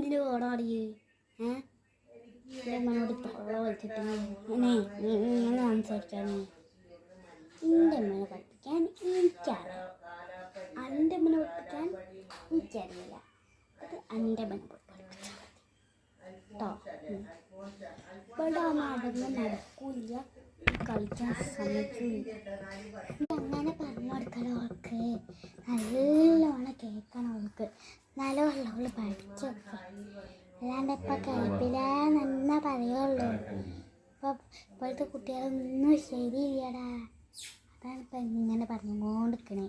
ഇതിൽ ഓടാടി അമ്മനോട് തൊള്ള വെച്ചിട്ട് ഇങ്ങനെ സംസാരിക്കാണ്. എൻ്റെ അമ്മനെ പഠിപ്പിക്കാൻ എനിക്കറിയാം, എൻ്റെ അമ്മനെ പഠിപ്പിക്കാൻ എനിക്കറിയില്ല. അത് എൻ്റെ അമ്മനെ പഠിപ്പിച്ചാൽ മതി കേട്ടോ. ഇവിടെ നടന്ന് നടക്കൂല, കളിക്കാൻ സമ്മതിക്കില്ല. അങ്ങനെ പറഞ്ഞു കൊടുക്കണം. അവൾക്ക് നല്ലോണം കേൾക്കണം. അവൾക്ക് നല്ലോണം അവൾ പഠിച്ചു അല്ലാണ്ട് ഇപ്പം കളിപ്പിലാന്ന് പറയുള്ളൂ. ഇപ്പോഴത്തെ കുട്ടികളൊന്നും ശരിയില്ലടാ. അതാണ് ഇപ്പം ഇങ്ങനെ പറഞ്ഞുകൊണ്ടിരിക്കണേ.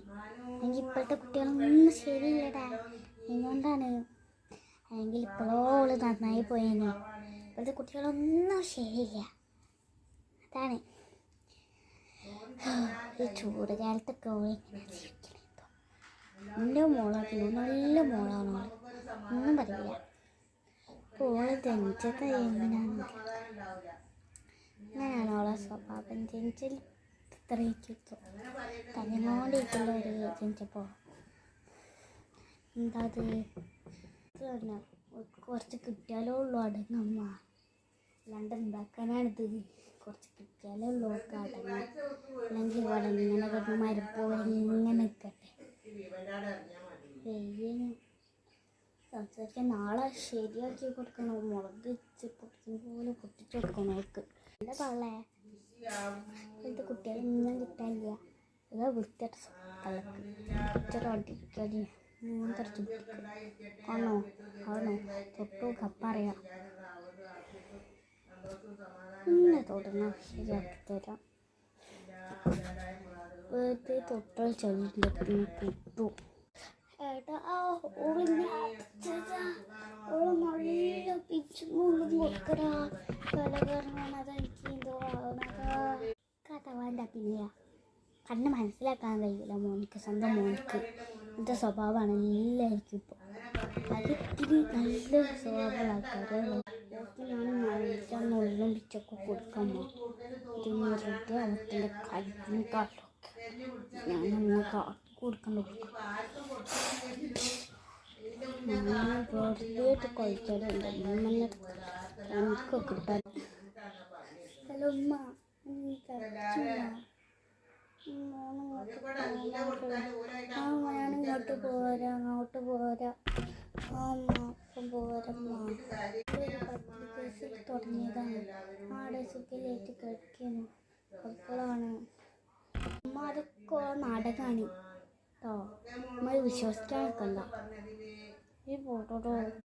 അല്ലെങ്കിൽ ഇപ്പോഴത്തെ കുട്ടികളൊന്നും ശരിയില്ലടാ. എന്തുകൊണ്ടാണ്? അല്ലെങ്കിൽ ഇപ്പോഴോ അവള് നന്നായി പോയേനെ. ഇപ്പോഴത്തെ കുട്ടികളൊന്നും ശരിയില്ല. അതാണ് ഈ ചൂട് കാലത്തൊക്കെ ഇങ്ങനെ ജീവിക്കണേ. എൻ്റെ മോളാണ്, നല്ല മോളാണ്. ഒന്നും പറയില്ല. ഓള് ജനിച്ചത് എങ്ങനെയാണെന്ന് അങ്ങനെയാണ് ഓളെ സ്വഭാവം. ജനിച്ചതിൽ ഇത്രയ്ക്കോ തന്നെക്കൊണ്ടിരിക്കുന്ന ഒരു ജനിച്ചപ്പോൾ എന്താ അത് തന്നെ കുറച്ച് കിട്ടിയാലേ ഉള്ളൂ അടങ്ങമ്മ. അല്ലാണ്ട് എന്താക്കാനാണിത്? കുറച്ച് കിട്ടിയാലേ ഉള്ളൂ അടങ്ങ. അല്ലെങ്കിൽ ഇവിടെ ഇങ്ങനെ കിടന്ന് മരപ്പോലെ ഇങ്ങനെ നിൽക്കട്ടെ. സംസാരിക്കാൻ നാളെ ശരിയാക്കി കൊടുക്കണം. മുളക് വെച്ച് പൊട്ടിക്കുന്ന പോലെ പൊട്ടിച്ച് കൊടുക്കണം അവൾക്ക്. എന്താ പള്ളേ ഇപ്പോഴത്തെ കുട്ടികളൊന്നും കിട്ടാനില്ല. അതാ വൃത്തിയായിട്ട് തളക്ക് പിച്ചറോട്ടിക്കടി മൂന്നരച്ച് ആണോ ആണോ തൊട്ടു കപ്പറിയാം. പിന്നെ തൊടണം, ശരിയാക്കി തരാം. വെറുതെ തൊട്ടാൽ ചെല്ലിട്ട് കിട്ടു. ഏട്ടാ ഓള് നല്ല പിച്ചും കൊടുക്കടാ. കലകരണമാണ് അതെനിക്ക് എന്തോ ആവുന്നതാ. കഥ വേണ്ട. പിന്നെ കണ്ണ് മനസ്സിലാക്കാൻ കഴിയില്ല മോനിക്ക്, സ്വന്തം മോനിക്ക്. ഇന്നത്തെ സ്വഭാവമാണ് എല്ലാവർക്കും ഇപ്പോൾ. അതിത്തിരി നല്ല സ്വഭാവമുള്ള ആൾക്കാരെ ഞാൻ മരിക്കാന്നുള്ളും പിച്ചൊക്കെ കൊടുക്കാമോ? വെറുതെ അവത്തിൻ്റെ കല്ലിന് കാട്ടൊക്കെ ഞാനൊന്ന് കാട്ടി കൊടുക്കണ്ട. വെറുതെ കഴിച്ചാലുണ്ട് അമ്മനെ എനിക്ക് കിട്ടാൻ. ഹലോ ഉമ്മ, ഞാനിങ്ങോട്ട് പോരാ, അങ്ങോട്ട് പോരാ. അപ്പം പോരമ്മ. കേസിൽ തുടങ്ങിയതാണ്. ആടെ സുഖിലേക്ക് കഴിക്കുന്നു. അപ്പോഴാണ് അമ്മ അതൊക്കെ നാടകമാണ് കേട്ടോ. നമ്മൾ വിശ്വസിക്കാൻ നിൽക്കണ്ട. ഈ പോട്ടോ